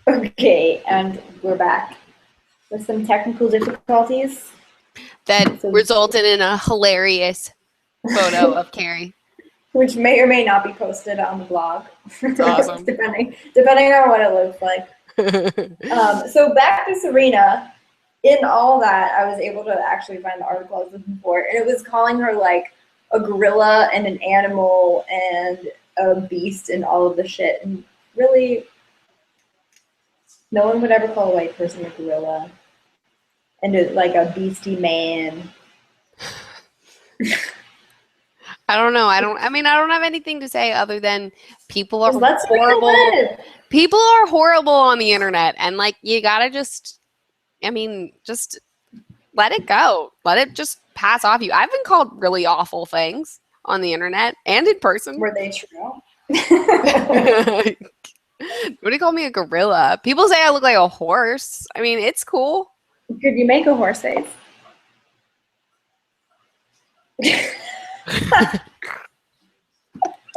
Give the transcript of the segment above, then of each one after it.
Okay, and we're back with some technical difficulties. That So, resulted in a hilarious photo of Carrie. which may or may not be posted on the blog, It's awesome. depending on what it looks like. So back to Serena. In all that, I was able to actually find the article I was looking for, and it was calling her like a gorilla and an animal and a beast and all of the shit. And really, no one would ever call a white person a gorilla and like a beastie man. I don't know. I mean, I don't have anything to say other than people are Let Serena horrible. live. People are horrible on the internet, and like you gotta just, I mean, just let it go. Let it just pass off you. I've been called really awful things on the internet and in person. Were they true? Nobody called me a gorilla. People say I look like a horse. I mean, it's cool. Could you make a horse face?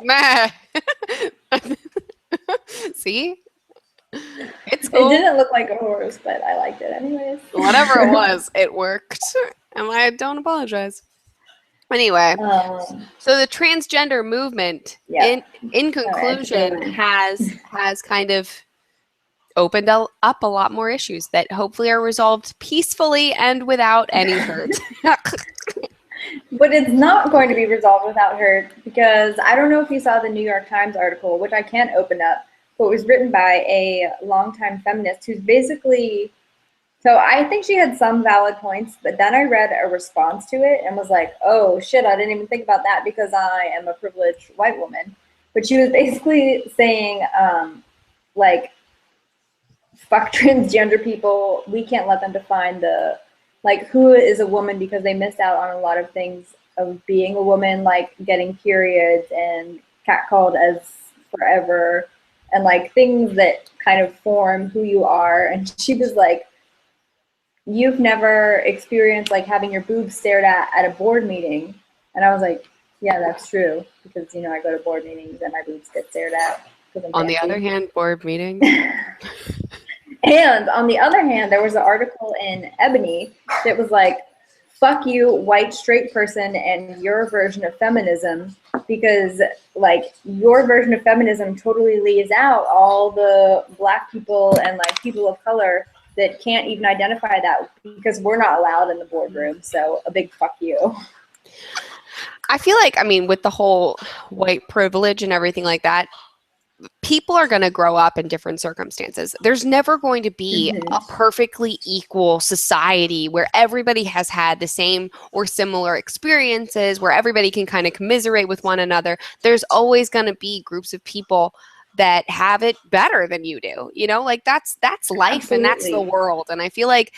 Meh. See? It's cool. It didn't look like a horse, but I liked it anyways. Whatever it was, it worked. And I don't apologize. Anyway, so the transgender movement, in conclusion, has kind of opened up a lot more issues that hopefully are resolved peacefully and without any hurt. But it's not going to be resolved without hurt, because I don't know if you saw the New York Times article, which I can't open up, but it was written by a longtime feminist who's basically, so I think she had some valid points, but then I read a response to it and was like, oh shit, I didn't even think about that because I am a privileged white woman. But she was basically saying, like, fuck transgender people. We can't let them define who is a woman, because they missed out on a lot of things of being a woman, like getting periods and catcalled as forever and like things that kind of form who you are. And she was like, you've never experienced like having your boobs stared at a board meeting. And I was like, yeah, that's true, because I go to board meetings and my boobs get stared at. On the other hand, board meetings. And on the other hand, there was an article in Ebony that was like, fuck you, white straight person, and your version of feminism, because like your version of feminism totally leaves out all the Black people and like people of color that can't even identify that, because we're not allowed in the boardroom. So a big fuck you. I feel like, I mean, with the whole white privilege and everything like that, people are going to grow up in different circumstances. There's never going to be a perfectly equal society where everybody has had the same or similar experiences, where everybody can kind of commiserate with one another. There's always going to be groups of people that have it better than you do. Like that's life. Absolutely. And that's the world. And I feel like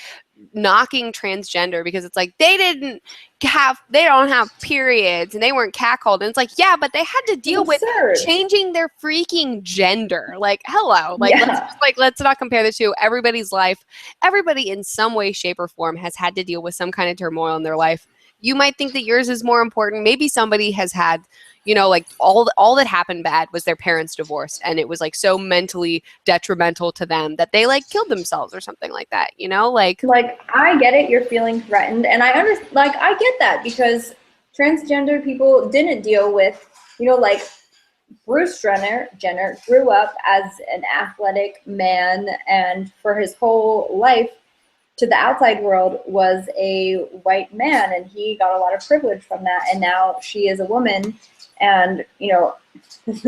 knocking transgender because it's like they don't have periods and they weren't catcalled, and it's like, yeah, but they had to deal with changing their freaking gender. Like, hello, like, let's not compare the two. Everybody's life, everybody in some way, shape, or form has had to deal with some kind of turmoil in their life. You might think that yours is more important. Maybe somebody has had, like all that happened bad was their parents divorced, and it was like so mentally detrimental to them that they like killed themselves or something like that. Like I get it. You're feeling threatened, and I understand. Like I get that, because transgender people didn't deal with, like Bruce Jenner grew up as an athletic man, and for his whole life, to the outside world, was a white man, and he got a lot of privilege from that. And now she is a woman. And,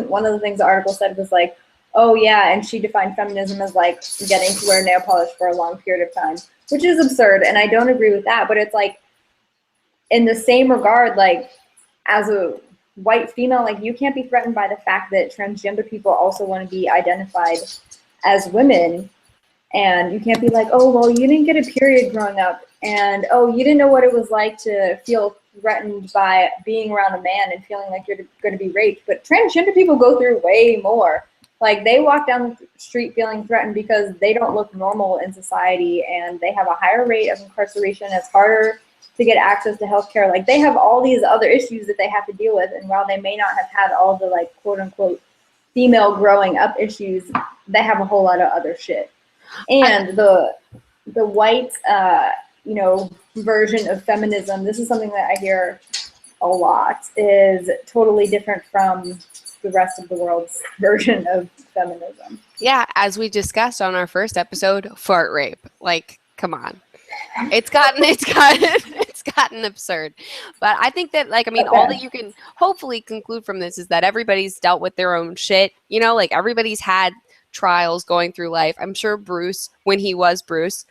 one of the things the article said was like, oh yeah, and she defined feminism as like getting to wear nail polish for a long period of time, which is absurd. And I don't agree with that. But it's like, in the same regard, like as a white female, like you can't be threatened by the fact that transgender people also want to be identified as women. And you can't be like, oh, well, you didn't get a period growing up, and oh, you didn't know what it was like to feel threatened by being around a man and feeling like you're going to be raped. But transgender people go through way more. Like they walk down the street feeling threatened because they don't look normal in society, and they have a higher rate of incarceration. It's harder to get access to healthcare. Like they have all these other issues that they have to deal with. And while they may not have had all the like quote unquote female growing up issues, they have a whole lot of other shit. And the white, version of feminism, this is something that I hear a lot, is totally different from the rest of the world's version of feminism. Yeah, as we discussed on our first episode, fart rape. Like, come on. It's gotten absurd. But I think that, like, I mean, all that you can hopefully conclude from this is that everybody's dealt with their own shit. Like everybody's had trials going through life. I'm sure Bruce, when he was Bruce,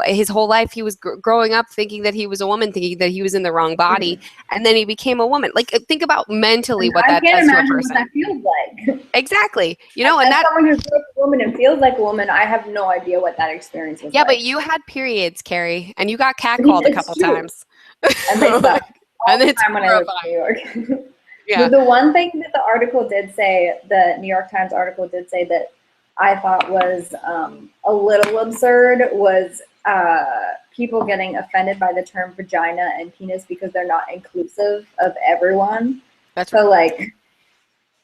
his whole life he was growing up thinking that he was a woman, thinking that he was in the wrong body, and then he became a woman. Like, think about mentally what that does to a person. I can't imagine what that feels like. Exactly. And as someone who grew up a woman and feels like a woman, I have no idea what that experience was. Yeah, like. But you had periods, Carrie, and you got catcalled a couple times. And they sucked. And it's time when I lived in New York. Yeah. The one thing that the article did say, the New York Times article did say that I thought was a little absurd was people getting offended by the term vagina and penis because they're not inclusive of everyone. That's like,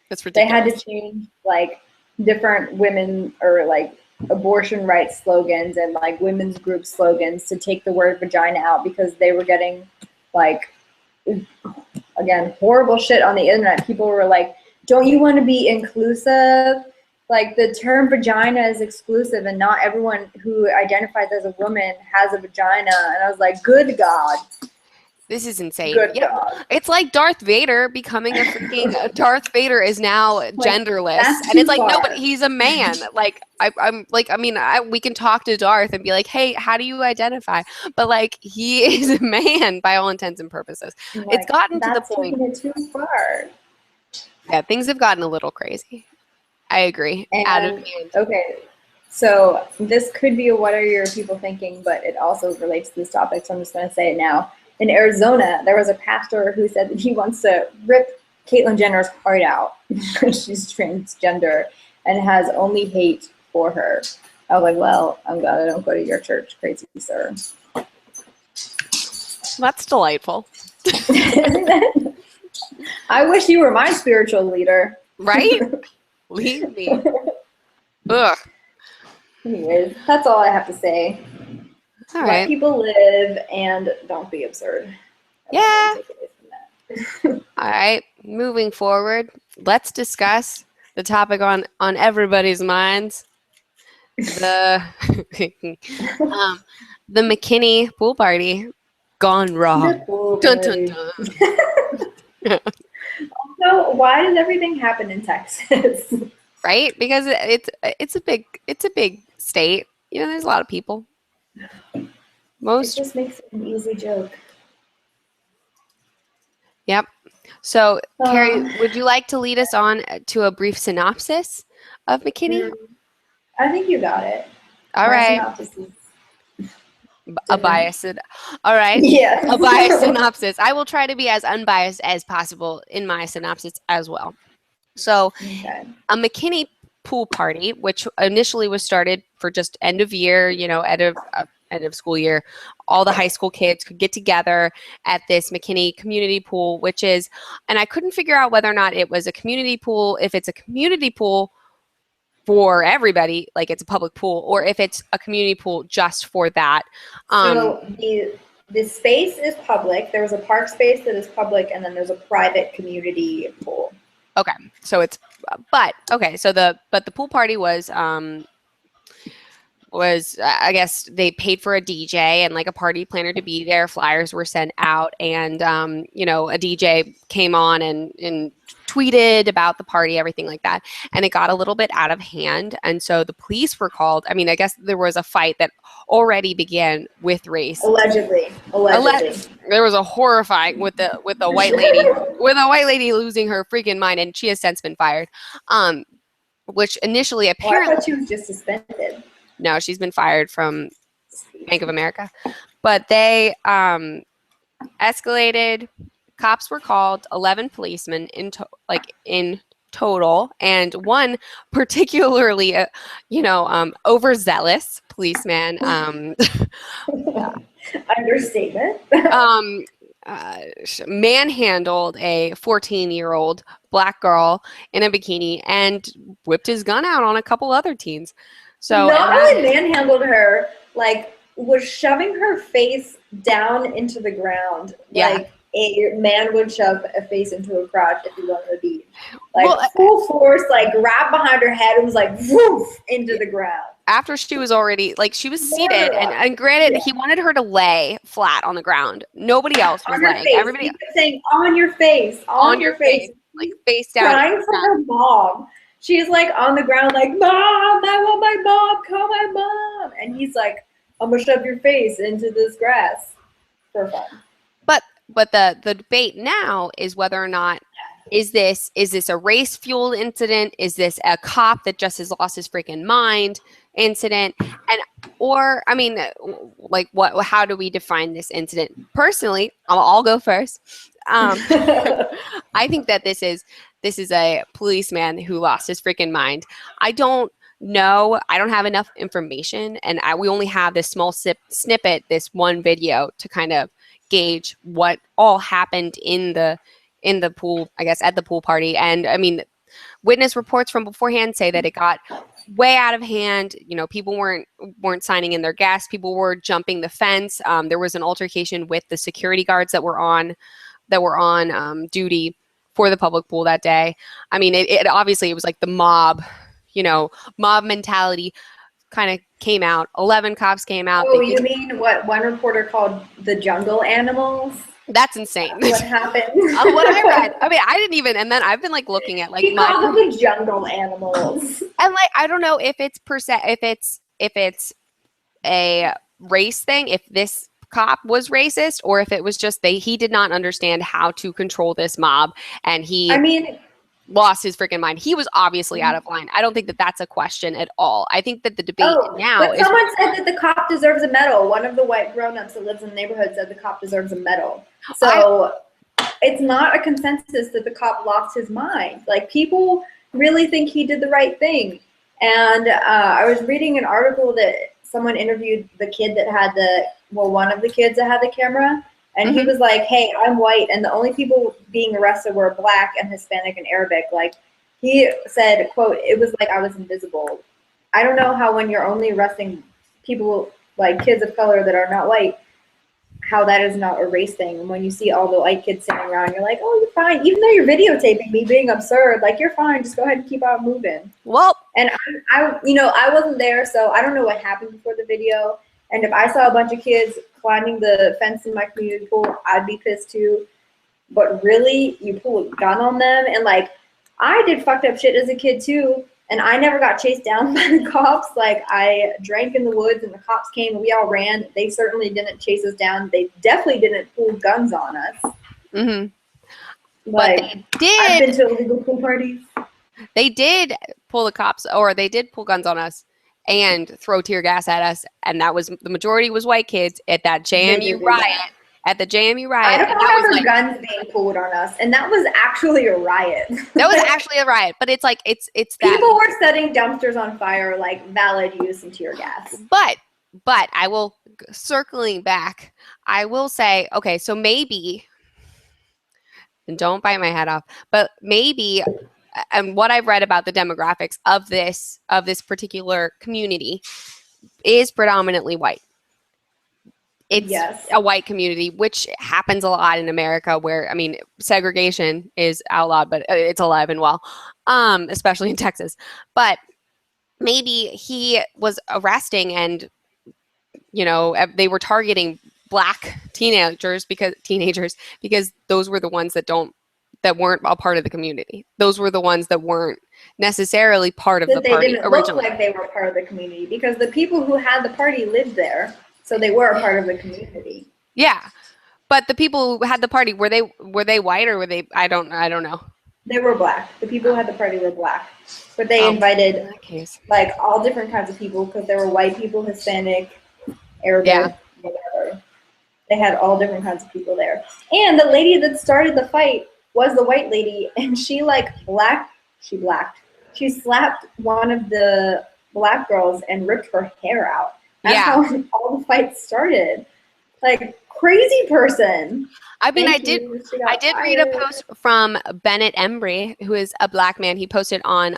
that's ridiculous. They had to change like different women or like abortion rights slogans and like women's group slogans to take the word vagina out because they were getting like, again, horrible shit on the internet. People were like, don't you want to be inclusive? Like, the term vagina is exclusive and not everyone who identifies as a woman has a vagina. And I was like, good God. This is insane. Good God. It's like Darth Vader becoming a freaking Darth Vader is now genderless. And it's like, no, but he's a man. Like, we can talk to Darth and be like, hey, how do you identify? But like, he is a man by all intents and purposes. Like, it's gotten to the point. That's taking it too far. Yeah, things have gotten a little crazy. I agree. Okay, so this could be a what are your people thinking, but it also relates to this topic, so I'm just going to say it now. In Arizona, there was a pastor who said that he wants to rip Caitlyn Jenner's heart out. She's transgender and has only hate for her. I was like, well, I'm glad I don't go to your church, crazy sir. That's delightful. I wish you were my spiritual leader. Right? Leave me. Ugh. Anyways, that's all I have to say. All Let right. people live and don't be absurd. Yeah. All right. Moving forward, let's discuss the topic on everybody's minds. The the McKinney pool party gone wrong. Dun, dun, dun. So why does everything happen in Texas? Right? Because it's a big state. There's a lot of people. It just makes it an easy joke. Yep. So, Carrie, would you like to lead us on to a brief synopsis of McKinney? I think you got it. All right. A biased. All right. Yeah. A biased synopsis. I will try to be as unbiased as possible in my synopsis as well. So, a McKinney pool party, which initially was started for just end of year, end of school year, all the high school kids could get together at this McKinney community pool, which is, and I couldn't figure out whether or not it was a community pool, if it's a community pool for everybody, like it's a public pool, or if it's a community pool just for that. So the space is public. There was a park space that is public, and then there's a private community pool. Okay, so but the pool party was I guess they paid for a DJ and like a party planner to be there. Flyers were sent out, and a DJ came on and tweeted about the party, everything like that, and it got a little bit out of hand, and so the police were called. I mean, I guess there was a fight that already began with race. Allegedly. There was a horrifying with the white lady losing her freaking mind, and she has since been fired. Which initially apparently I thought she was just suspended. No, she's been fired from Bank of America. But they escalated. Cops were called, 11 policemen in total, and one particularly, overzealous policeman. Understatement. Manhandled a 14-year-old black girl in a bikini and whipped his gun out on a couple other teens. So not only manhandled her, like was shoving her face down into the ground. Yeah. Like a man would shove a face into a crotch if he wanted to be. Like full force, like grabbed behind her head and was like woof into the ground. After she was already, like, she was seated, and granted, he wanted her to lay flat on the ground. Nobody else was laying. Face. Everybody He kept saying, on your face, on your face. Like, face down. Crying for her mom. She's like on the ground like, Mom, I want my mom, call my mom. And he's like, I'm gonna shove your face into this grass for fun. But the debate now is whether or not is this a race fueled incident? Is this a cop that just has lost his freaking mind incident? And or I mean, like how do we define this incident? Personally, I'll go first. I think that this is a policeman who lost his freaking mind. I don't know. I don't have enough information, and we only have this small snippet, this one video, to kind of gauge what all happened in the pool, I guess, at the pool party. And I mean, witness reports from beforehand say that it got way out of hand. You know, people weren't signing in their gas. People were jumping the fence. There was an altercation with the security guards that were on duty for the public pool that day. I mean, it obviously, it was like the mob mentality kind of came out. 11 cops came out. Oh, you mean what one reporter called the jungle animals? That's insane. What happened? What I read. I mean, I didn't even, and then I've been like looking at like he called them the jungle animals. And like, I don't know if it's if it's a race thing, if this cop was racist, or if it was just he did not understand how to control this mob, and lost his freaking mind. He was obviously out of line. I don't think that that's a question at all. I think that the debate now is... Someone said that the cop deserves a medal. One of the white grown-ups that lives in the neighborhood said the cop deserves a medal. So it's not a consensus that the cop lost his mind. Like, people really think he did the right thing. And I was reading an article that someone interviewed the kid that had one of the kids that had the camera. And he was like, hey, I'm white, and the only people being arrested were Black and Hispanic and Arabic. Like, he said, quote, it was like I was invisible. I don't know how when you're only arresting people, like kids of color that are not white, how that is not a race thing. And when you see all the white kids sitting around, you're like, oh, you're fine. Even though you're videotaping me being absurd, like, you're fine. Just go ahead and keep on moving. Well. And I wasn't there, so I don't know what happened before the video. And if I saw a bunch of kids climbing the fence in my community pool, I'd be pissed too. But really, you pull a gun on them, and like, I did fucked up shit as a kid too, and I never got chased down by the cops. Like, I drank in the woods, and the cops came, and we all ran. They certainly didn't chase us down. They definitely didn't pull guns on us. Mm-hmm. Like, but they did. I've been to illegal pool parties. They did pull the cops, or they did pull guns on us and throw tear gas at us, and that was the majority was white kids at that JMU riot. At the JMU riot, I don't remember guns being pulled on us, and that was actually a riot. That was actually a riot, but it's like it's that people were setting dumpsters on fire, like valid use and tear gas. But I will, circling back, I will say, okay, so maybe, and don't bite my head off, but maybe. And what I've read about the demographics of this particular community is predominantly white. It's a white community, which happens a lot in America where, I mean, segregation is outlawed, but it's alive and well, especially in Texas. But maybe he was arresting and, they were targeting Black teenagers because those were the ones that weren't a part of the community. Those were the ones that weren't necessarily part of the party originally. They didn't look like they were part of the community because the people who had the party lived there, so they were a part of the community. Yeah, but the people who had the party, were they white or were they? I don't know. They were Black. The people who had the party were Black, but they invited like all different kinds of people because there were white people, Hispanic, Arabic, whatever. They had all different kinds of people there, and the lady that started the fight was the white lady, and she slapped one of the Black girls and ripped her hair out. That's how all the fights started. Like, crazy person. I mean, Thank I you. She got did read a fired. post from Bennett Embry, who is a Black man. He posted on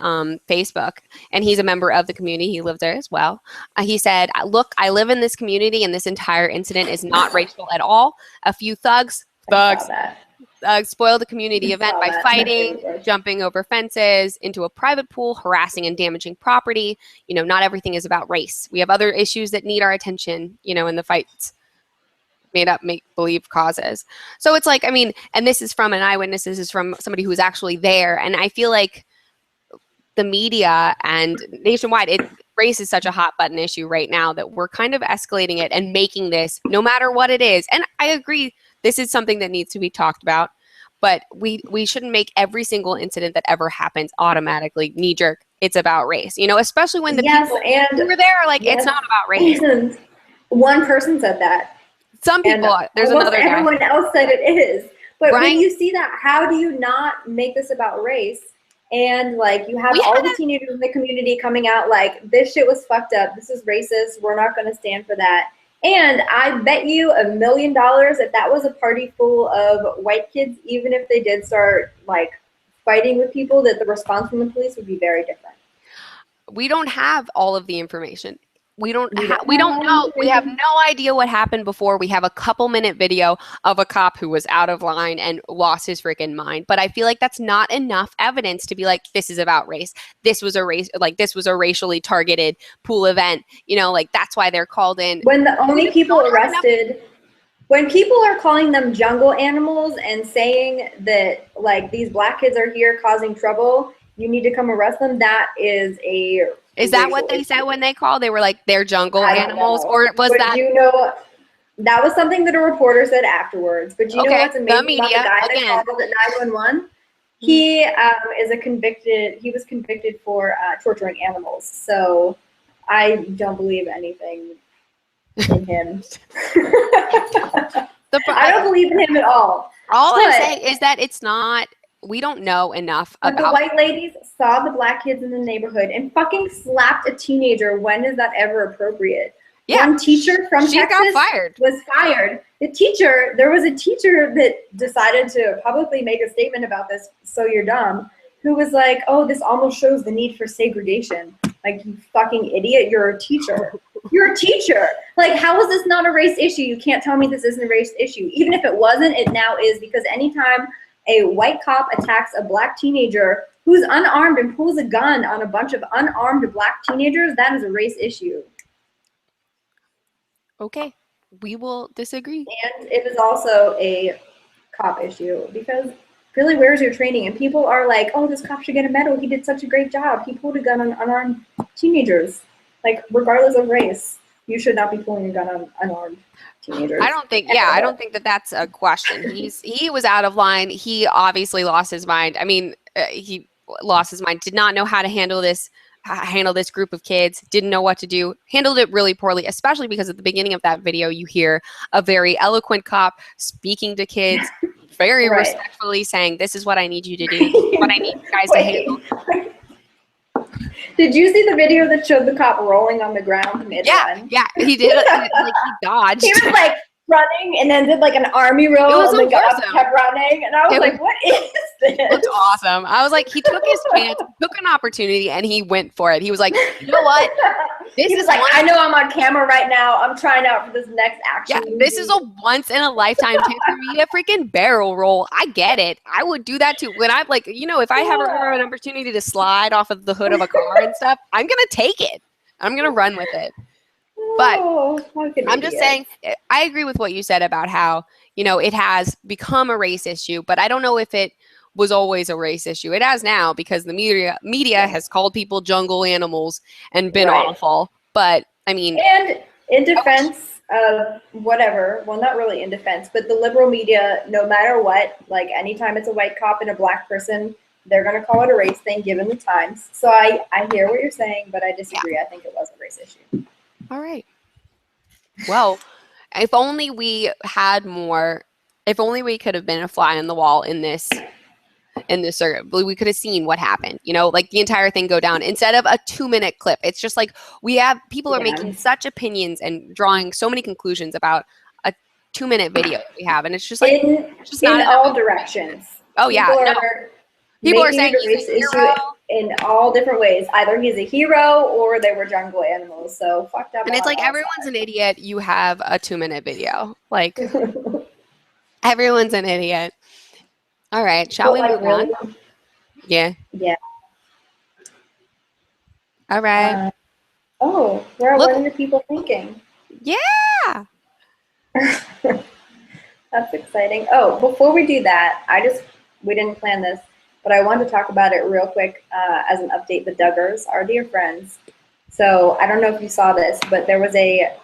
Facebook, and he's a member of the community. He lived there as well. He said, "Look, I live in this community, and this entire incident is not racial at all. A few thugs spoiled the community event by fighting, jumping over fences into a private pool, harassing and damaging property. You know, not everything is about race. We have other issues that need our attention, you know, in the fights." Made up make-believe causes. So it's like, I mean, and this is from an eyewitness, this is from somebody who was actually there. And I feel like the media and nationwide, race is such a hot button issue right now that we're kind of escalating it and making this, no matter what it is. And I agree, this is something that needs to be talked about, but we shouldn't make every single incident that ever happens automatically knee-jerk. It's about race, you know, especially when the people who were there are like, it's not about race. One person said that. Some people, there's another guy. Everyone else said it is. But when you see that, how do you not make this about race? And like, you have all the teenagers in the community coming out like, this shit was fucked up. This is racist. We're not going to stand for that. And I bet you $1 million if that was a party full of white kids, even if they did start like fighting with people, that the response from the police would be very different. We don't have all of the information. We don't know. We have no idea what happened before. We have a couple-minute video of a cop who was out of line and lost his freaking mind. But I feel like that's not enough evidence to be like, this is about race. This was a racially targeted pool event. You know, like that's why they're called in. When the only people arrested, when people are calling them jungle animals and saying that like these black kids are here causing trouble, you need to come arrest them. That is a Is that what they said when they called? They were like, they're jungle animals? Or was that? You know, that was something that a reporter said afterwards. But you know what's amazing about the guy that called at 911? He he was convicted for torturing animals. So I don't believe anything in him. I don't believe in him at all. All I'm saying is that it's not. We don't know enough about. The white ladies saw the black kids in the neighborhood and fucking slapped a teenager. When is that ever appropriate? Yeah. One teacher from Texas was fired. There was a teacher that decided to publicly make a statement about this, so you're dumb, who was like, oh, this almost shows the need for segregation. Like, you fucking idiot, you're a teacher. You're a teacher. Like, how is this not a race issue? You can't tell me this isn't a race issue. Even if it wasn't, it now is, because anytime a white cop attacks a black teenager who's unarmed and pulls a gun on a bunch of unarmed black teenagers, that is a race issue. Okay, we will disagree. And it is also a cop issue, because really, where's your training? And people are like, oh, this cop should get a medal. He did such a great job. He pulled a gun on unarmed teenagers. Like, regardless of race, you should not be pulling a gun on unarmed teenagers. I don't think that that's a question. He was out of line. He obviously lost his mind. I mean, he lost his mind, did not know how to handle this group of kids, didn't know what to do, handled it really poorly, especially because at the beginning of that video, you hear a very eloquent cop speaking to kids, very respectfully saying, this is what I need you to do, what I need you guys to handle. Did you see the video that showed the cop rolling on the ground mid-run? Yeah, he did. Like, he dodged. He was like running and then did like an army roll and the cop kept running. And I was like, what is this? It looked awesome. I was like, he took his chance, took an opportunity, and he went for it. He was like, you know what? He was like, I know I'm on camera right now. I'm trying out for this next action movie. This is a once in a lifetime chance for me to freaking barrel roll. I get it. I would do that too. When I'm like, you know, if I have an opportunity to slide off of the hood of a car and stuff, I'm going to take it. I'm going to run with it. But I'm just saying, I agree with what you said about how, you know, it has become a race issue, but I don't know if it was always a race issue. It has now, because the media has called people jungle animals and been awful. But I mean, and in defense of whatever, well, not really in defense, but the liberal media, no matter what, like anytime it's a white cop and a black person, they're going to call it a race thing given the times. So I hear what you're saying, but I disagree. I think it was a race issue. All right. Well, if only we had more, if only we could have been a fly on the wall in this circuit, we could have seen what happened, you know, like the entire thing go down instead of a 2-minute clip. It's just like people are making such opinions and drawing so many conclusions about 2-minute video that we have, and it's just like it's just in not all directions. Oh yeah, no. People are saying making it a race issue in all different ways. Either he's a hero or they were jungle animals. So fucked up. And it's like everyone's an idiot. You have a 2-minute video. Like everyone's an idiot. All right, shall we move on? Yeah. Yeah. All right. What are your people thinking? Yeah. That's exciting. Oh, before we do that, we didn't plan this, but I wanted to talk about it real quick as an update. The Duggars, our dear friends. So I don't know if you saw this, but there was a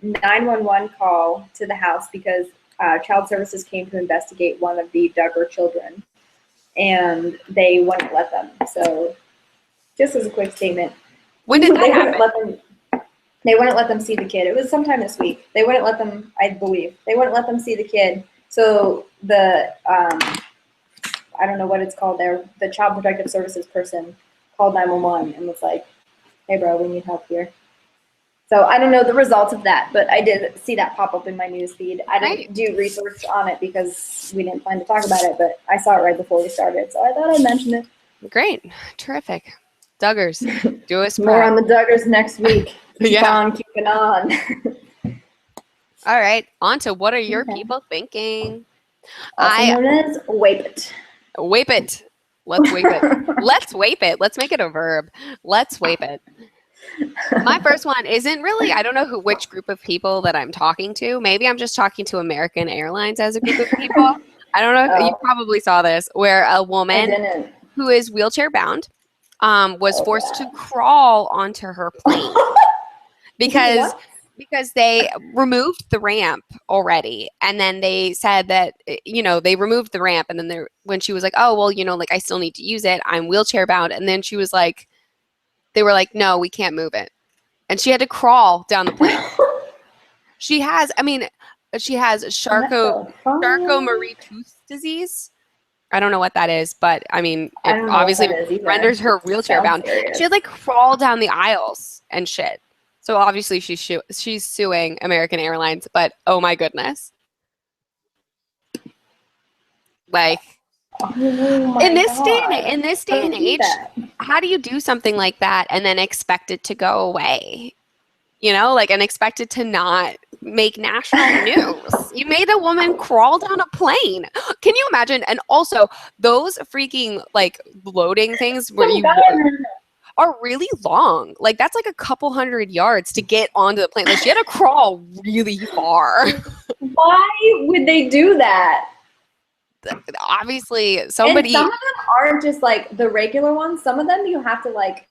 911 call to the house because Child Services came to investigate one of the Duggar children, and they wouldn't let them. So just as a quick statement. When did that happen? They wouldn't let them see the kid. It was sometime this week. They wouldn't let them, I believe. They wouldn't let them see the kid. So the, I don't know what it's called there, the Child Protective Services person called 911 and was like, hey, bro, we need help here. So I don't know the results of that, but I did see that pop up in my news feed. I didn't do research on it because we didn't plan to talk about it, but I saw it right before we started. So I thought I'd mention it. Great. Terrific. Duggars, do us more on the Duggars next week. Keep on. All right, on to what are your people thinking? Also known as Wape It. Wape it. Let's wape it. Let's wape it. Let's make it a verb. Let's wape it. My first one isn't really, I don't know which group of people that I'm talking to. Maybe I'm just talking to American Airlines as a group of people. I don't know. You probably saw this, where a woman who is wheelchair bound was forced to crawl onto her plane because they removed the ramp already, and then they said that they removed the ramp, and then when she was like, oh well, like I still need to use it, I'm wheelchair bound, and then she was like, they were like, no, we can't move it, and she had to crawl down the plane. She has Charcot-Marie-Tooth disease. I don't know what that is, but I mean, it obviously renders her wheelchair bound. She had like crawl down the aisles and shit. So obviously she's suing American Airlines, but oh my goodness. Like in this day and age, how do you do something like that and then expect it to go away? And expect it to not make national news. You made a woman crawl down a plane. Can you imagine? And also those freaking like loading things where you are really long. Like that's like a couple hundred yards to get onto the plane. Like she had to crawl really far. Why would they do that? Obviously somebody. And some of them aren't just like the regular ones. Some of them you have to like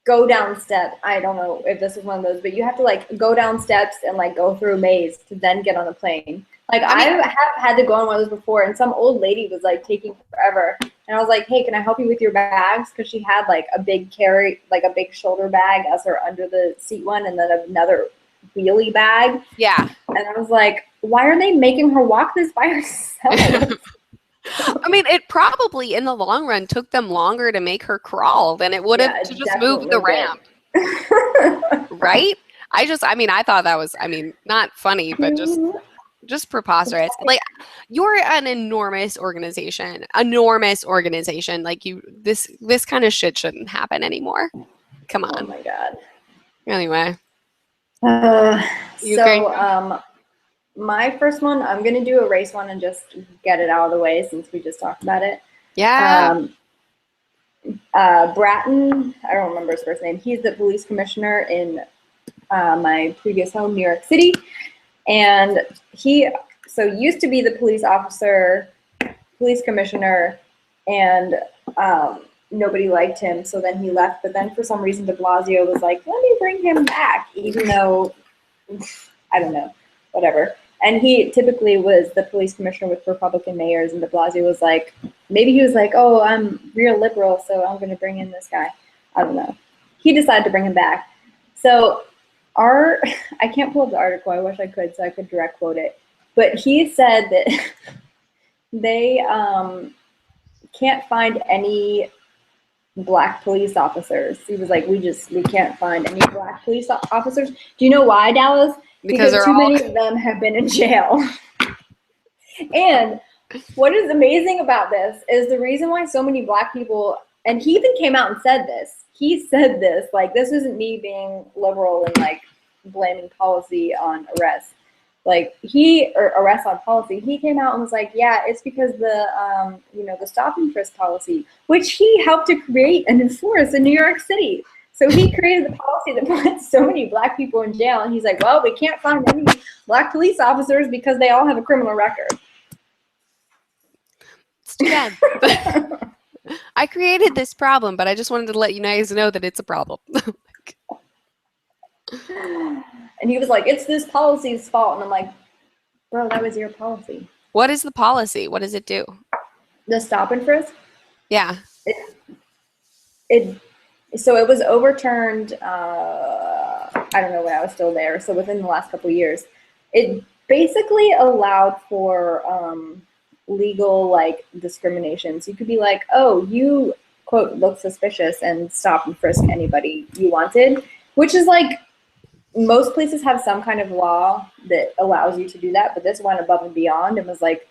go down steps. I don't know if this is one of those, but you have to like go down steps and like go through a maze to then get on a plane. Like I have had to go on one of those before, and some old lady was like taking forever, and I was like, "Hey, can I help you with your bags?" Because she had like a big a big shoulder bag as her under the seat one, and then another wheelie bag. Yeah. And I was like, "Why are they making her walk this by herself?" I mean, it probably in the long run took them longer to make her crawl than it would have to just move the ramp. Right? I thought that was, not funny, but just preposterous. Like, you're an enormous organization. Like this kind of shit shouldn't happen anymore. Come on. Oh my God. Anyway. My first one, I'm going to do a race one and just get it out of the way since we just talked about it. Yeah. Bratton, I don't remember his first name. He's the police commissioner in my previous home, New York City. And he used to be the police commissioner, and nobody liked him. So then he left. But then for some reason, de Blasio was like, let me bring him back, even though, I don't know, whatever. And he typically was the police commissioner with Republican mayors, and de Blasio was like, maybe he was like, oh, I'm real liberal, so I'm going to bring in this guy. I don't know. He decided to bring him back. So I can't pull up the article. I wish I could, so I could direct quote it. But he said that they can't find any Black police officers. He was like, we can't find any Black police officers. Do you know why, Dallas? Because they're too all... many of them have been in jail. And what is amazing about this is the reason why so many Black people, and he even came out and said this. He said this, like, this isn't me being liberal and like blaming policy on arrest. Like arrest on policy. He came out and was like, yeah, it's because the the stop and frisk policy, which he helped to create and enforce in New York City. So he created the policy that put so many Black people in jail, and he's like, well, we can't find any Black police officers because they all have a criminal record. It's too bad. I created this problem, but I just wanted to let you guys know that it's a problem. And he was like, it's this policy's fault. And I'm like, bro, that was your policy. What is the policy? What does it do? The stop and frisk? Yeah. So it was overturned, I don't know when I was still there, so within the last couple of years. It basically allowed for legal, like, discrimination. So you could be like, oh, you, quote, look suspicious, and stop and frisk anybody you wanted, which is like, most places have some kind of law that allows you to do that, but this went above and beyond and was like,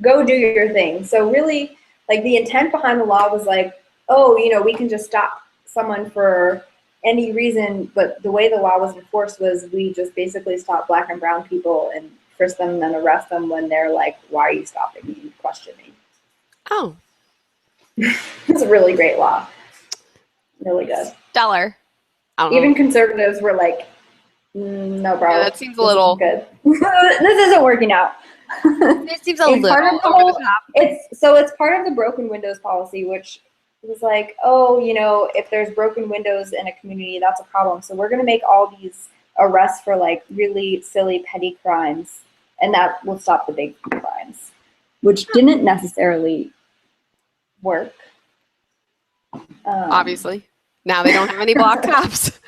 go do your thing. So really, like, the intent behind the law was like, oh, we can just stop someone for any reason, but the way the law was enforced was we just basically stop Black and brown people and frisk them and then arrest them when they're like, why are you stopping me? Question me. Oh. It's a really great law. Really good. Stellar. Even conservatives were like, no, bro. Yeah, that seems a little good. This isn't working out. It seems a little over the top. It's part of the broken windows policy, which was like, oh, if there's broken windows in a community, that's a problem. So we're going to make all these arrests for like really silly petty crimes, and that will stop the big crimes, which didn't necessarily work. Obviously. Now they don't have any Black cops.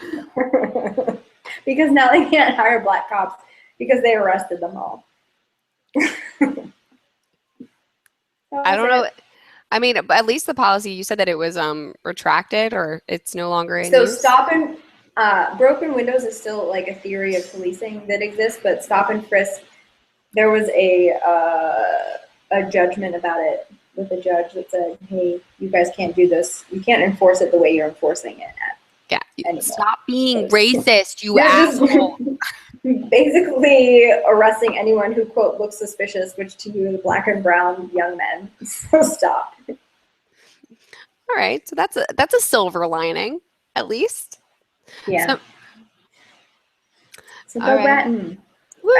Because now they can't hire Black cops because they arrested them all. I don't know. I mean, at least the policy, you said that it was retracted or it's no longer in use? Stop and broken windows is still like a theory of policing that exists, but stop and frisk, there was a judgment about it with a judge that said, hey, you guys can't do this. You can't enforce it the way you're enforcing it. Stop being racist, you asshole. Basically arresting anyone who, quote, looks suspicious, which to you are the Black and brown young men. So stop. All right. So that's a silver lining, at least. Yeah. So go right. Bratton.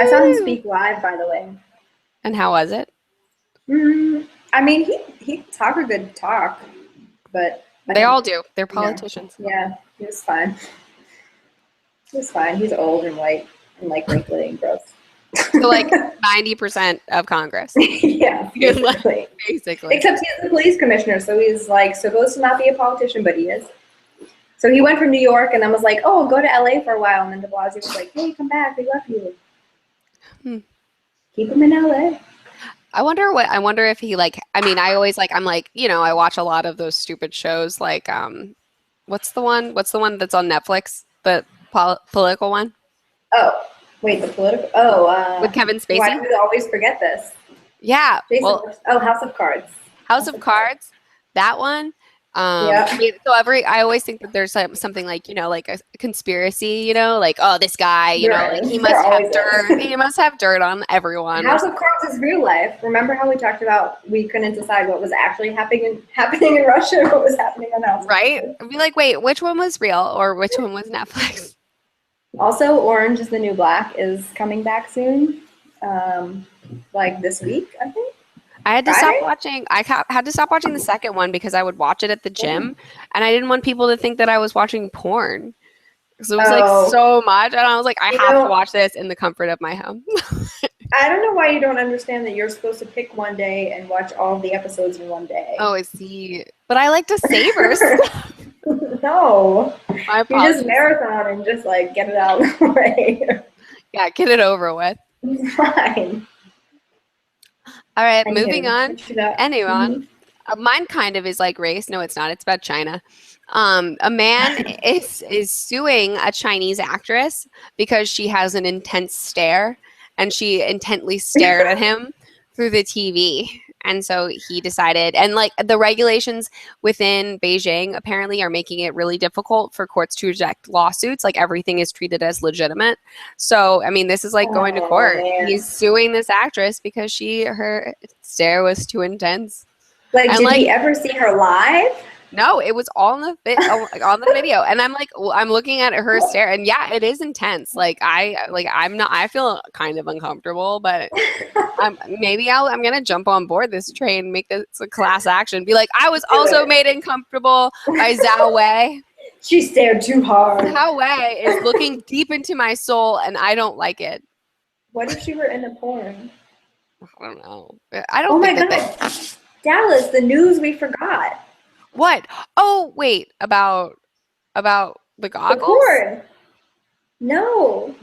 I saw him speak live, by the way. And how was it? I mean, he talked a good talk, but they all do. They're politicians. Yeah, he was fine. He was fine. He's old and white and like wrinkly and gross. So like 90% of Congress. Yeah, basically. Except he's the police commissioner, so he's like supposed to not be a politician, but he is. So he went from New York and then was like, "Oh, go to LA for a while," and then De Blasio was like, "Hey, come back. We love you." Keep him in LA. I wonder if he like. I mean, I always like. I'm like, I watch a lot of those stupid shows. Like, what's the one that's on Netflix? The political one. Oh, wait, the political. Oh, with Kevin Spacey. Why do we always forget this? Yeah. House of Cards. House of Cards. That one. Yeah. I mean, I always think that there's something like, like a conspiracy, like, oh, this guy, like he must have dirt. He must have dirt on everyone. House of Cards is real life. Remember how we talked about we couldn't decide what was actually happening in Russia and what was happening on House of Right? Cards. I'd be like, wait, which one was real or which one was Netflix? Also, Orange is the New Black is coming back soon. Like this week, I think. I had to stop watching. I had to stop watching the second one because I would watch it at the gym, and I didn't want people to think that I was watching porn. Because it was like so much, and I was like, I have to watch this in the comfort of my home. I don't know why you don't understand that you're supposed to pick one day and watch all of the episodes in one day. Oh, I see. But I like to savor stuff. No, you just marathon and just like get it out of the way. Yeah, get it over with. It's fine. All right, moving on. Anyway, mine kind of is like race. No, it's not. It's about China. A man is suing a Chinese actress because she has an intense stare, and she intently stared at him through the TV. And so he decided, and like the regulations within Beijing apparently are making it really difficult for courts to reject lawsuits. Like everything is treated as legitimate. So, I mean, this is like going to court. Man. He's suing this actress because her stare was too intense. Like, and did he ever see her live? No, it was all on the on the video, and I'm like, I'm looking at her stare, and yeah, it is intense. I feel kind of uncomfortable, but I'm gonna jump on board this train, make this a class action, be like, I was also made uncomfortable by Zhao Wei. She stared too hard. Zhao Wei is looking deep into my soul, and I don't like it. What if she were in a porn? I don't know. I don't. Oh my God, Dallas, the news we forgot. What? Oh, wait, about the goggles? The porn. No.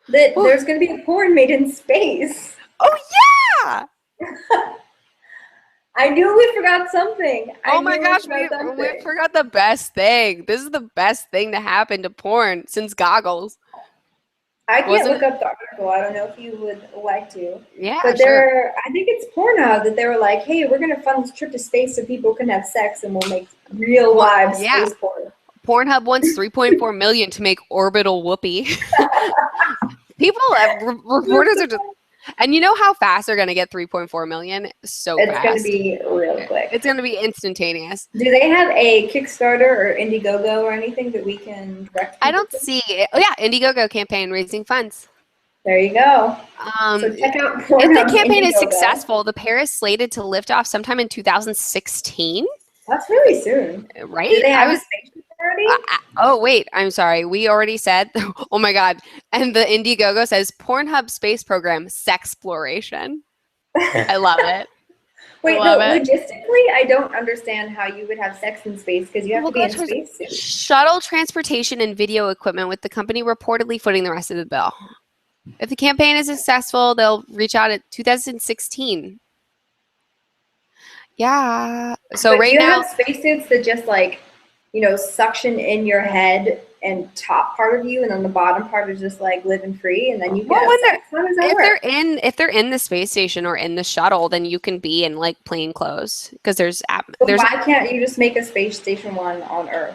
There's going to be a porn made in space. Oh, yeah! I knew we forgot something. Oh my gosh, we forgot the best thing. This is the best thing to happen to porn since goggles. I can't look up the article. I don't know if you would like to. Yeah, but I think it's Pornhub that they were like, hey, we're going to fund this trip to space so people can have sex and we'll make real live space porn. Pornhub wants $3.4 million to make orbital whoopee. Reporters are just, and you know how fast they're going to get $3.4 million? It's going to be real quick. It's going to be instantaneous. Do they have a Kickstarter or Indiegogo or anything that we can direct? I don't see it. Oh yeah, Indiegogo campaign raising funds. There you go. So check out Pornhub. If the campaign is successful, the pair is slated to lift off sometime in 2016. That's really soon, right? Do they have a spaceship already? Oh wait, I'm sorry. We already said. Oh my god! And the Indiegogo says Pornhub space program sexploration. I love it. Wait, no. Logistically, I don't understand how you would have sex in space because you have to be in space. Shuttle transportation and video equipment, with the company reportedly footing the rest of the bill. If the campaign is successful, they'll reach out at 2016. Yeah. So right now, have spacesuits that just suction in your head and top part of you, and then the bottom part is just like living free, and then you get. If they're in the space station or in the shuttle, then you can be in like plain clothes because there's. Why can't you just make a space station one on Earth?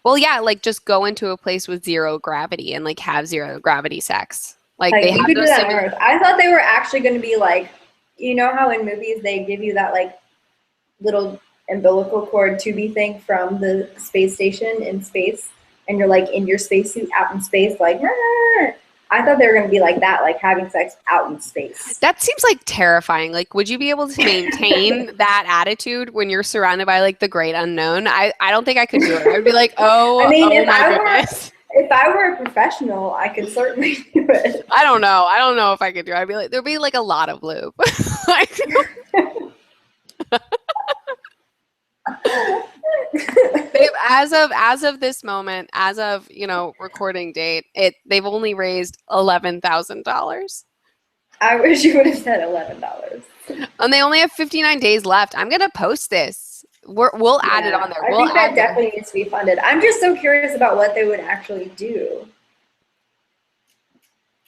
Well, yeah, like just go into a place with zero gravity and like have zero gravity sex. Like they have those on Earth. I thought they were actually going to be like, you know how in movies they give you that like little umbilical cord tubey thing from the space station in space, and you're like in your spacesuit out in space, like. I thought they were going to be like that, like having sex out in space. That seems like terrifying. Like, would you be able to maintain that attitude when you're surrounded by like the great unknown? I don't think I could do it. I'd be like, goodness. If I were a professional, I could certainly do it. I don't know if I could do it. I'd be like, there'd be like a lot of lube. As of this moment, as of recording date, they've only raised $11,000. I wish you would have said $11. And they only have 59 days left. I'm gonna post this. We'll add it on there. I think that definitely needs to be funded. I'm just so curious about what they would actually do.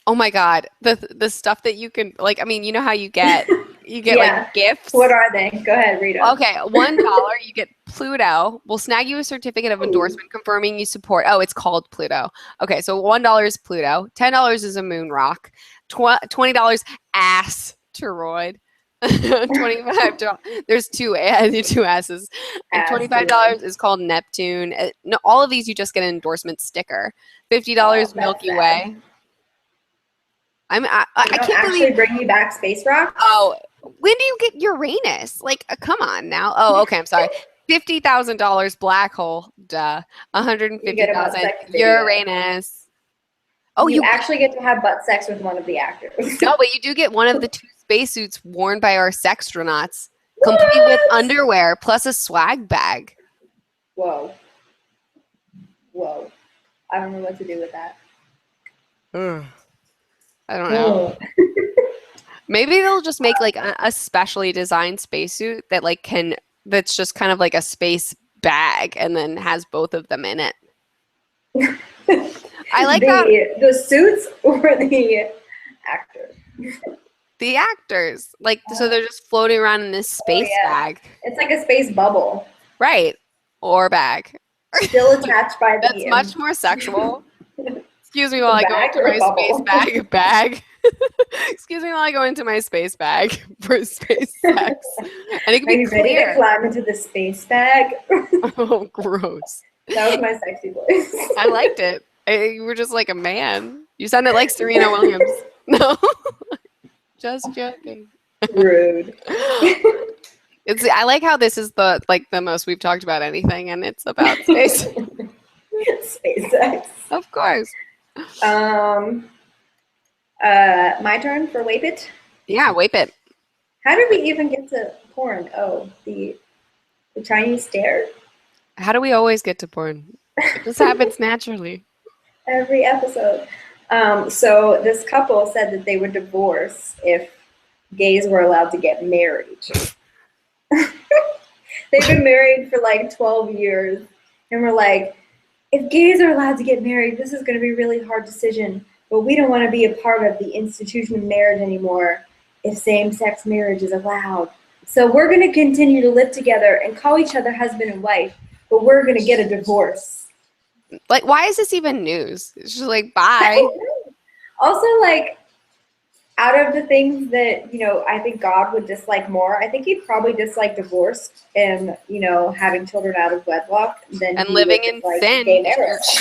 Oh my god, the stuff that you can like. I mean, you know how you get like gifts. What are they? Go ahead, read them. Okay, $1 you get Pluto. We'll snag you a certificate of endorsement confirming you support. Oh, it's called Pluto. Okay, so $1 is Pluto. $10 is a moon rock. $20 asteroid. $25. There's two asses. And $25 is called Neptune. No, all of these you just get an endorsement sticker. $50 Milky Way. I can't believe bring you back space rock. Oh, when do you get Uranus? Like, come on now. Oh, okay. I'm sorry. $50,000 black hole. Duh. $150,000 Uranus. Oh, you actually get to have butt sex with one of the actors. No, but you do get one of the 2 spacesuits worn by our sextronauts, complete with underwear plus a swag bag. Whoa. I don't know what to do with that. I don't know. Maybe they'll just make like a specially designed spacesuit that that's just kind of like a space bag and then has both of them in it. I like that. The suits or the actors? The actors. Like, so they're just floating around in this space bag. It's like a space bubble. Right. Or bag. Still attached by the... That's much more sexual. Excuse me while I go into my space bag. Excuse me while I go into my space bag for space sex. And it can be clear. Ready to climb into the space bag? Oh, gross. That was my sexy voice. I liked it. You were just like a man. You sounded like Serena Williams. No. Just joking. Rude. I like how this is the most we've talked about anything, and it's about space. Space sex. Of course. My turn for Wape It? Yeah, Wape It. How did we even get to porn? Oh, the Chinese stare? How do we always get to porn? It just happens naturally. Every episode. So this couple said that they would divorce if gays were allowed to get married. They've been married for like 12 years. And we're like, if gays are allowed to get married, this is going to be a really hard decision. But we don't want to be a part of the institution of marriage anymore if same-sex marriage is allowed. So we're going to continue to live together and call each other husband and wife, but we're going to get a divorce. Like, why is this even news? It's just like, bye. Also, like, out of the things that, I think God would dislike more, I think he'd probably dislike divorce and, having children out of wedlock than and living in sin. Gay marriage.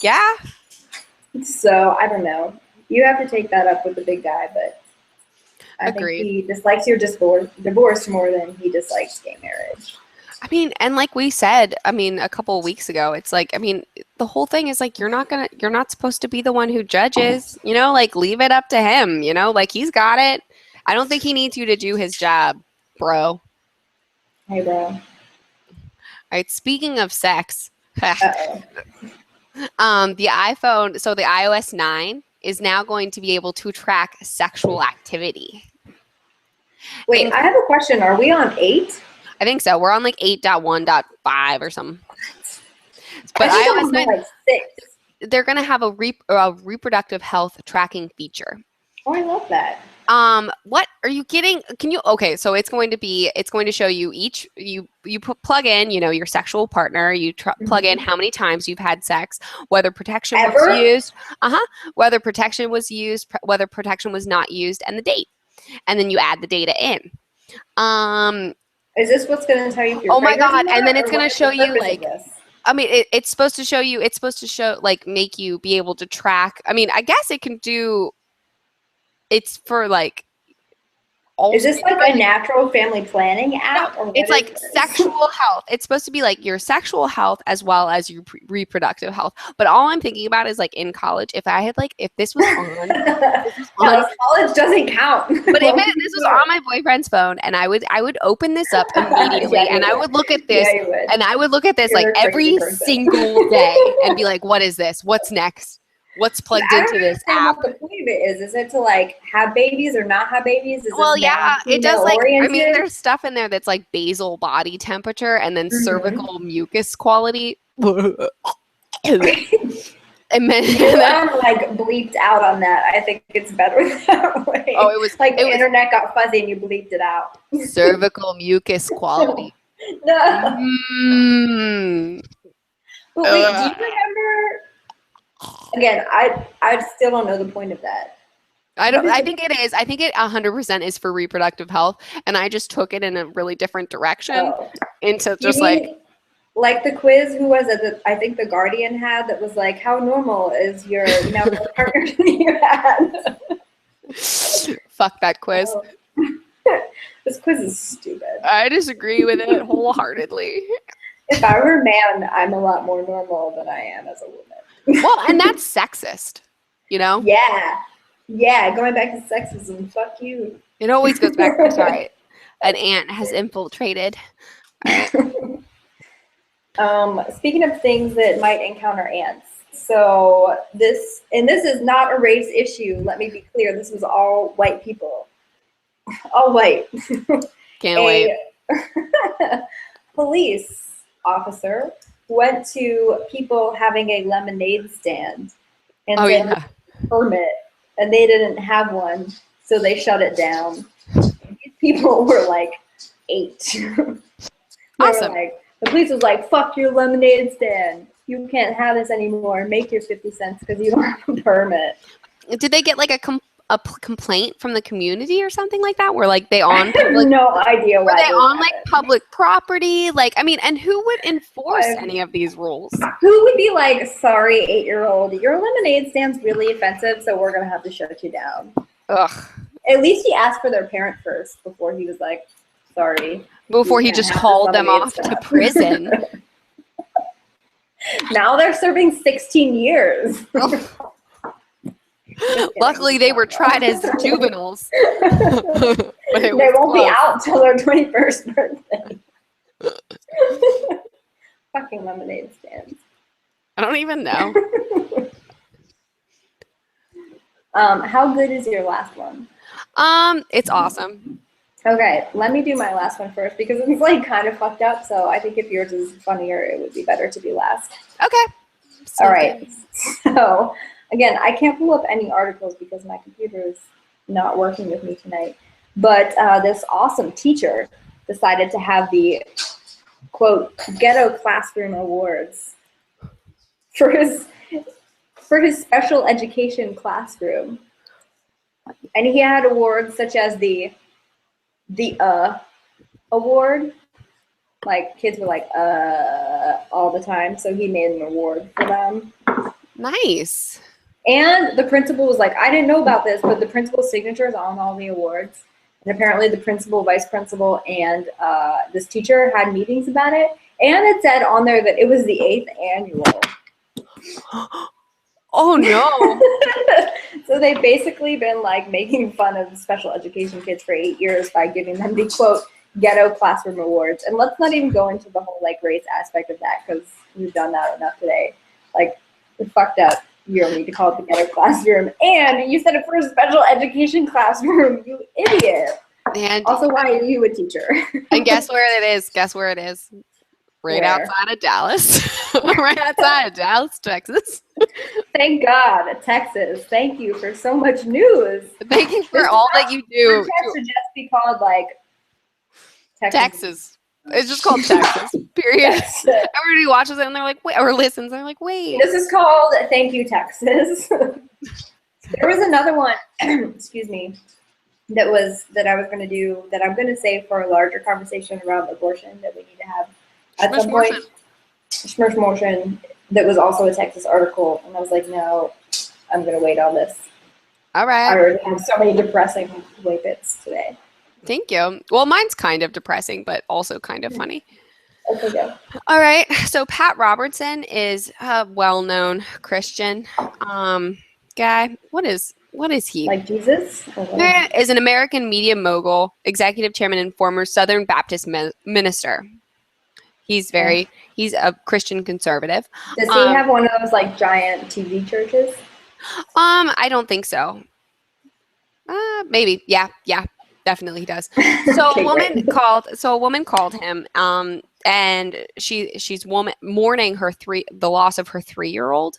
Yeah. So, I don't know. You have to take that up with the big guy, but I think he dislikes your divorce more than he dislikes gay marriage. I mean, and like we said, a couple of weeks ago, it's like, the whole thing is like, you're not supposed to be the one who judges, like leave it up to him, like he's got it. I don't think he needs you to do his job, bro. Hey, bro. All right. Speaking of sex, the iPhone, so the iOS 9 is now going to be able to track sexual activity. Wait, I have a question. Are we on 8? I think so. We're on like 8.1.5 or something. But iOS 9, like 6. They're going to have a reproductive health tracking feature. Oh, I love that. What are you getting? Okay, so it's going to show you plug in, your sexual partner, you plug in how many times you've had sex, whether protection was used, whether protection was used, whether protection was not used, and the date. And then you add the data in. Is this what's going to tell you if you're pregnant? Oh my God. And then it's going to show you it's supposed to show like make you be able to track. I guess it can do. It's for like. Is this like a natural family planning app? No, it's like sexual health. It's supposed to be like your sexual health as well as your reproductive health. But all I'm thinking about is like in college, if this was on. No, college doesn't count. But if this was on my boyfriend's phone and I would open this up immediately and I would look at this and I would look at this like every single day and be like, what is this? What's next? What's plugged into this app? What the point of it is it to like have babies or not have babies? It does like, there's stuff in there that's like basal body temperature and then cervical mucus quality. And then like bleeped out on that. I think it's better that way. Oh, it was like the internet got fuzzy and you bleeped it out. Cervical mucus quality. No. But wait, do you remember? Again, I still don't know the point of that. I think it is. I think it 100% is for reproductive health, and I just took it in a really different direction into just like the quiz. Who was it that I think the Guardian had that was like, how normal is your number of partners you had? Fuck that quiz. This quiz is stupid. I disagree with it wholeheartedly. If I were a man, I'm a lot more normal than I am as a woman. Well, and that's sexist, Yeah. Yeah, going back to sexism, fuck you. It always goes back. I'm sorry. An ant has infiltrated. Speaking of things that might encounter ants. So this is not a race issue. Let me be clear. This was all white people. All white. Can't wait. Police officer went to people having a lemonade stand and Oh, said, yeah. permit, and they didn't have one, so they shut it down. These people were like 8. They Awesome. were like, the police was like, fuck your lemonade stand. You can't have this anymore. Make your 50 cents because you don't have a permit. Did they get like a complaint from the community or something like that? Were like they on I have public? no idea why. Were they on like happened. public property? Like, I mean, and who would enforce any of these rules? Who would be like, sorry, 8-year-old, your lemonade stand's really offensive, so we're gonna have to shut you down. Ugh. At least he asked for their parent first before he was like, sorry. Before he just hauled them off to prison. Now they're serving 16 years. Luckily, they were tried as juveniles. They won't be out till their 21st birthday. Fucking lemonade stands. I don't even know. How good is your last one? It's awesome. Okay, let me do my last one first because it's like kind of fucked up. So I think if yours is funnier, it would be better to be last. Okay. All right. So again, I can't pull up any articles because my computer is not working with me tonight. But this awesome teacher decided to have the quote ghetto classroom awards for his special education classroom, and he had awards such as the award. Like kids were like all the time, so he made an award for them. Nice. And the principal was like, I didn't know about this, but the principal's signature is on all the awards. And apparently the principal, vice principal, and this teacher had meetings about it. And it said on there that it was the 8th annual. Oh no. So they've basically been like making fun of special education kids for 8 years by giving them the quote ghetto classroom awards. And let's not even go into the whole like race aspect of that because we've done that enough today. Like it's fucked up. You don't need to call it the ghetto classroom. And you said it for a special education classroom, you idiot. And also, why are you a teacher? And guess where it is? Guess where it is? Right outside of Dallas. Right outside of Dallas, Texas. Thank God, Texas. Thank you for so much news. Thank you for all that you do. It should just be called like Texas. It's just called Texas. Period. Yes. Everybody watches it and they're like, wait, or listens. And they're like, wait. This is called Thank You, Texas. There was another one, excuse me, that I was going to do that I'm going to save for a larger conversation around abortion that we need to have at some point. Schmirsh motion that was also a Texas article. And I was like, no, I'm going to wait on this. All right. I already have so many depressing whippets today. Thank you. Well, mine's kind of depressing, but also kind of funny. Okay, go. All right. So Pat Robertson is a well-known Christian guy. What is he? Like Jesus? Is an American media mogul, executive chairman, and former Southern Baptist minister. He's a Christian conservative. Does he have one of those like giant TV churches? I don't think so. Maybe. Yeah. Definitely he does. So a woman called him, and she's mourning the loss of her 3-year-old.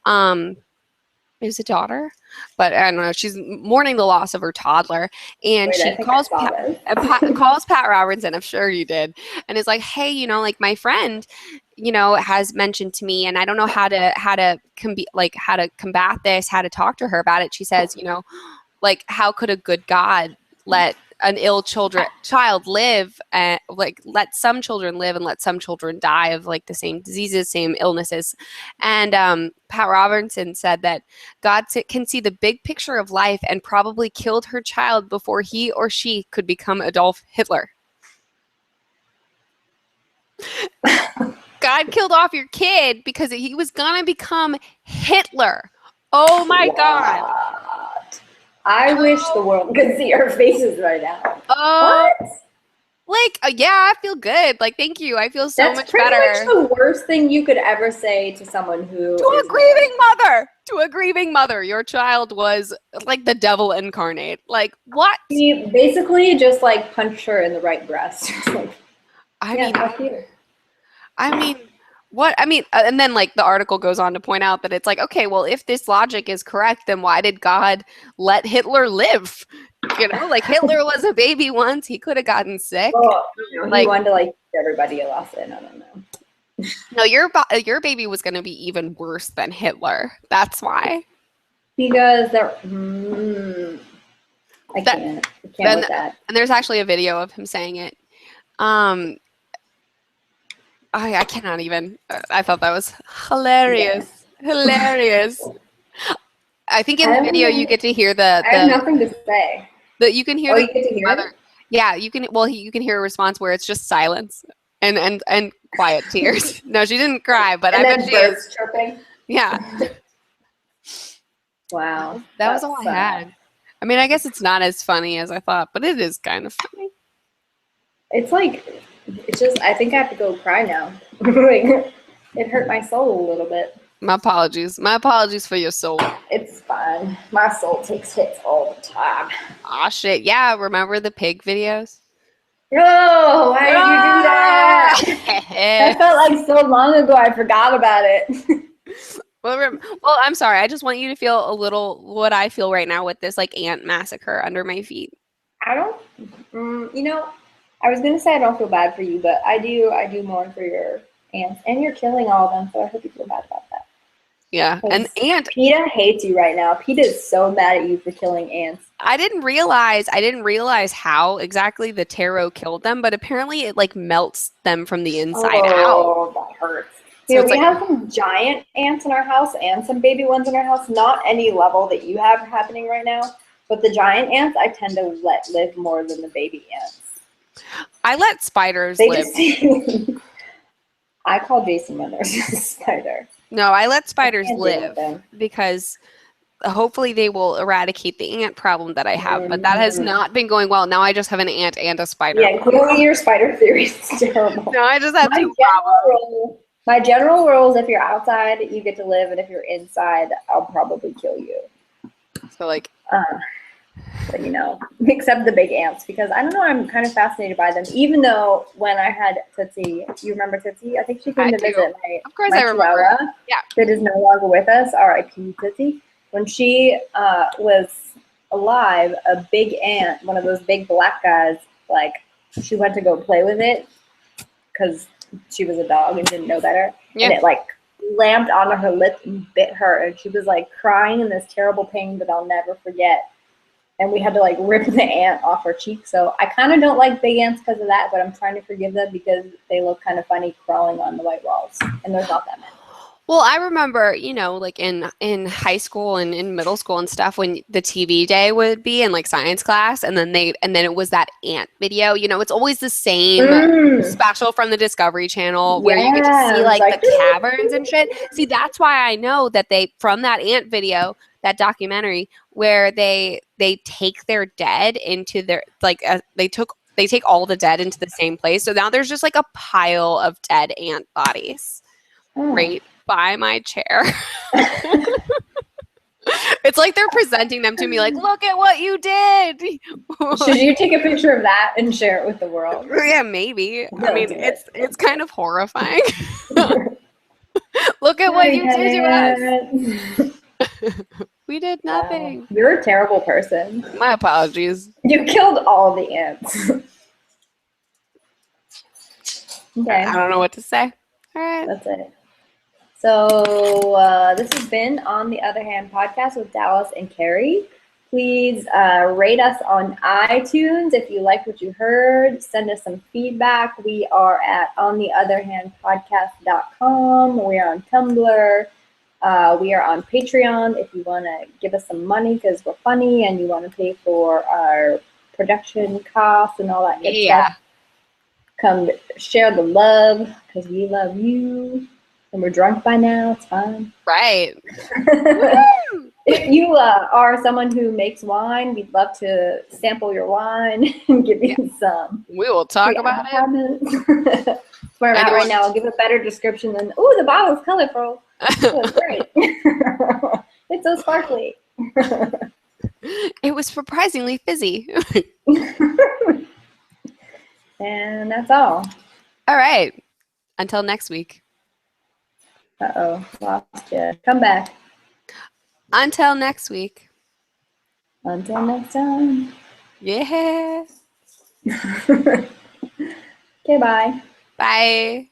It was a daughter, but I don't know. She's mourning the loss of her toddler, and she calls Pat Robertson. I'm sure you did, and is like, hey, like my friend, has mentioned to me, and I don't know how to combat this, how to talk to her about it. She says, like, how could a good God let an ill child live, and let some children live and let some children die of like the same diseases, same illnesses. And Pat Robertson said that God can see the big picture of life and probably killed her child before he or she could become Adolf Hitler. God killed off your kid because he was gonna become Hitler. Oh my God. I wish the world could see our faces right now. What? I feel good. Like, thank you. I feel so much better. That's pretty much the worst thing you could ever say to someone who To a grieving mother. Your child was like the devil incarnate. Like, what? He basically just like punched her in the right breast. I mean, what? I mean, and then like the article goes on to point out that it's like, okay, well, if this logic is correct, then why did God let Hitler live? You know, like Hitler was a baby once. He could have gotten sick. Well, he Like, wanted to like teach everybody a lesson. I don't know. no, your baby was going to be even worse than Hitler. That's why. Because they're, I can't with that. And there's actually a video of him saying it. I cannot even. I thought that was hilarious. Yeah. Hilarious. I think in the video you get to hear the. I have nothing to say. You can hear. You get to hear it? Yeah, you can. Well, you can hear a response where it's just silence and quiet tears. No, she didn't cry, but I bet she is chirping. Yeah. Wow. That was all I had. I mean, I guess it's not as funny as I thought, but it is kind of funny. It's like, it's just, I think I have to go cry now. It hurt my soul a little bit. My apologies. My apologies for your soul. It's fine. My soul takes hits all the time. Aw, shit. Yeah, remember the pig videos? Oh, why did you do that? That felt like so long ago. I forgot about it. Well, I'm sorry. I just want you to feel a little what I feel right now with this like ant massacre under my feet. I don't, you know, I was going to say I don't feel bad for you, but I do mourn for your ants. And you're killing all of them, so I hope you feel bad about that. Yeah, and PETA hates you right now. PETA is so mad at you for killing ants. I didn't realize how exactly the taro killed them, but apparently it like melts them from the inside out. Oh, that hurts. So we have some giant ants in our house and some baby ones in our house. Not any level that you have happening right now, but the giant ants I tend to let live more than the baby ants. I let spiders live. I call Jason when there's a spider. No, I let spiders live because hopefully they will eradicate the ant problem that I have, but that has not been going well. Now I just have an ant and a spider. Yeah, clearly your spider theory is terrible. No, I just have two problems. My general rule is if you're outside, you get to live, and if you're inside, I'll probably kill you. So like, but you know, except the big ants, because I don't know, I'm kind of fascinated by them. Even though when I had Tootsie, you remember Tootsie? I think she came to visit my I remember. Yeah, that is no longer with us. R.I.P. Tootsie. When she was alive, a big ant, one of those big black guys, like she went to go play with it because she was a dog and didn't know better. Yeah. And it like lamped onto her lip and bit her, and she was like crying in this terrible pain that I'll never forget. And we had to like rip the ant off her cheek. So I kind of don't like big ants because of that, but I'm trying to forgive them because they look kind of funny crawling on the white walls, and there's not that many. Well, I remember, you know, like in high school and in middle school and stuff, when the TV day would be in like science class, and then it was that ant video. You know, it's always the same special from the Discovery Channel where you get to see like the caverns and shit. See, that's why I know that they, from that ant video, that documentary, where they take their dead into their they take all the dead into the same place. So now there's just like a pile of dead ant bodies right by my chair. It's like they're presenting them to me like, look at what you did. Should you take a picture of that and share it with the world? Yeah, maybe. I mean, it's kind of horrifying. Look at what you did to us. We did nothing. You're a terrible person. My apologies. You killed all the ants. Okay. I don't know what to say. All right. That's it. So this has been On the Other Hand podcast with Dallas and Carrie. Please rate us on iTunes if you like what you heard. Send us some feedback. We are at ontheotherhandpodcast.com. We are on Tumblr. We are on Patreon if you want to give us some money because we're funny and you want to pay for our production costs and all that good stuff. Come share the love because we love you. And we're drunk by now. It's fine. Right. If you are someone who makes wine, we'd love to sample your wine and give you some. We will talk about it. That's where I'm at right now. I'll give a better description than, ooh, the bottle's colorful. It's great. It's so sparkly. It was surprisingly fizzy. And that's all. All right. Until next week. Uh-oh, lost you. Come back. Until next week. Until next time. Yeah. Okay, bye. Bye.